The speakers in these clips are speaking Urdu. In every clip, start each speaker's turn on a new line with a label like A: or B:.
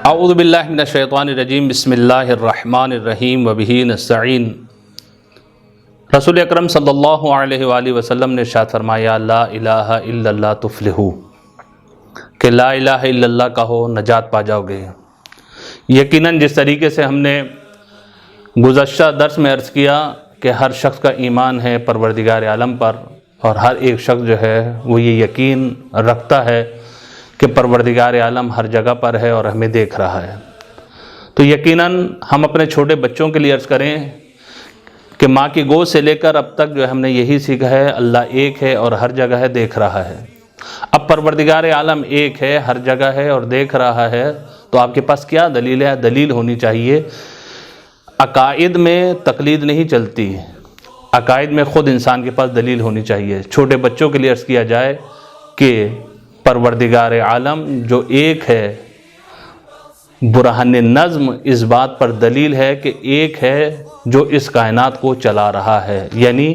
A: اعوذ باللہ من الشیطان الرجیم بسم اللہ الرحمن الرحیم وبہ نستعین۔ رسول اکرم صلی اللہ علیہ وآلہ وسلم نے ارشاد فرمایا لا الہ الا اللہ تفلحو، کہ لا الہ الا اللہ کہو نجات پا جاؤ گے۔ یقیناً جس طریقے سے ہم نے گزشتہ درس میں عرض کیا کہ ہر شخص کا ایمان ہے پروردگار عالم پر، اور ہر ایک شخص جو ہے وہ یہ یقین رکھتا ہے کہ پروردگار عالم ہر جگہ پر ہے اور ہمیں دیکھ رہا ہے۔ تو یقیناً ہم اپنے چھوٹے بچوں کے لیے عرض کریں کہ ماں کی گود سے لے کر اب تک جو ہم نے یہی سیکھا ہے اللہ ایک ہے اور ہر جگہ ہے، دیکھ رہا ہے۔ اب پروردگار عالم ایک ہے، ہر جگہ ہے اور دیکھ رہا ہے، تو آپ کے پاس کیا دلیل ہے؟ دلیل ہونی چاہیے۔ عقائد میں تقلید نہیں چلتی، عقائد میں خود انسان کے پاس دلیل ہونی چاہیے۔ چھوٹے بچوں کے لیے عرض کیا جائے کہ پروردگار عالم جو ایک ہے، برہان نظم اس بات پر دلیل ہے کہ ایک ہے جو اس کائنات کو چلا رہا ہے، یعنی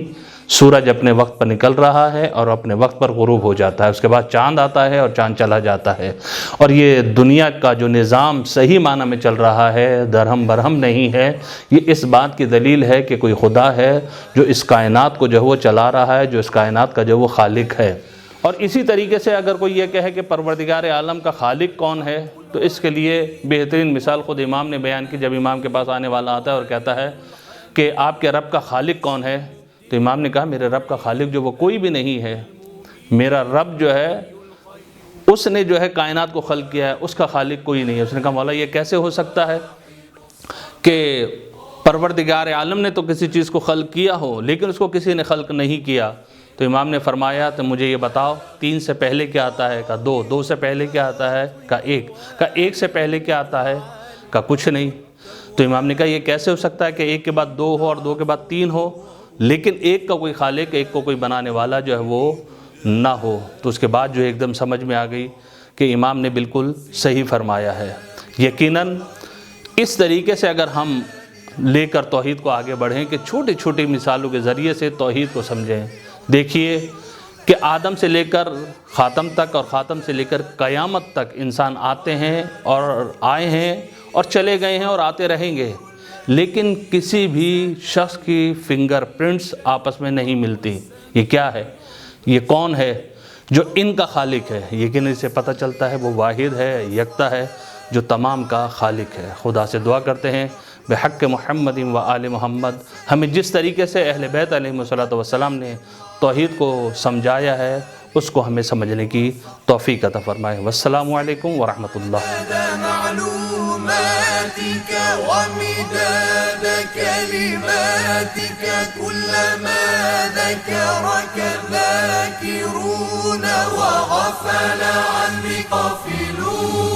A: سورج اپنے وقت پر نکل رہا ہے اور اپنے وقت پر غروب ہو جاتا ہے، اس کے بعد چاند آتا ہے اور چاند چلا جاتا ہے، اور یہ دنیا کا جو نظام صحیح معنی میں چل رہا ہے، درہم برہم نہیں ہے، یہ اس بات کی دلیل ہے کہ کوئی خدا ہے جو اس کائنات کو جو وہ چلا رہا ہے، جو اس کائنات کا جو وہ خالق ہے۔ اور اسی طریقے سے اگر کوئی یہ کہے کہ پروردگار عالم کا خالق کون ہے، تو اس کے لیے بہترین مثال خود امام نے بیان کی۔ جب امام کے پاس آنے والا آتا ہے اور کہتا ہے کہ آپ کے رب کا خالق کون ہے، تو امام نے کہا میرے رب کا خالق جو وہ کوئی بھی نہیں ہے، میرا رب جو ہے اس نے جو ہے کائنات کو خلق کیا ہے، اس کا خالق کوئی نہیں ہے۔ اس نے کہا مولا یہ کیسے ہو سکتا ہے کہ پروردگار عالم نے تو کسی چیز کو خلق کیا ہو لیکن اس کو کسی نے خلق نہیں کیا؟ تو امام نے فرمایا تو مجھے یہ بتاؤ 3 سے پہلے کیا آتا ہے؟ کہا 2۔ 2 سے پہلے کیا آتا ہے؟ کہا 1۔ کہا 1 سے پہلے کیا آتا ہے؟ کہا کچھ نہیں۔ تو امام نے کہا یہ کیسے ہو سکتا ہے کہ 1 کے بعد 2 ہو اور 2 کے بعد 3 ہو، لیکن 1 کا کوئی خالق، 1 کو کوئی بنانے والا جو ہے وہ نہ ہو؟ تو اس کے بعد جو ایک دم سمجھ میں آ گئی کہ امام نے بالکل صحیح فرمایا ہے۔ یقیناً اس طریقے سے اگر ہم لے کر توحید کو آگے بڑھیں کہ چھوٹی چھوٹی مثالوں کے ذریعے سے توحید کو سمجھیں۔ دیکھیے کہ آدم سے لے کر خاتم تک اور خاتم سے لے کر قیامت تک انسان آتے ہیں اور آئے ہیں اور چلے گئے ہیں اور آتے رہیں گے، لیکن کسی بھی شخص کی فنگر پرنٹس آپس میں نہیں ملتی۔ یہ کیا ہے؟ یہ کون ہے جو ان کا خالق ہے؟ یقین اسے پتہ چلتا ہے وہ واحد ہے، یکتا ہے، جو تمام کا خالق ہے۔ خدا سے دعا کرتے ہیں بحق محمد و آل محمد ہمیں جس طریقے سے اہل بیت علیہ الصلوۃ والسلام نے توحید کو سمجھایا ہے اس کو ہمیں سمجھنے کی توفیق عطا فرمائے۔ والسلام علیکم ورحمۃ اللہ۔
B: ومداد كلماتك كلما ذكرك الذاكرون وغفل عنك غافلون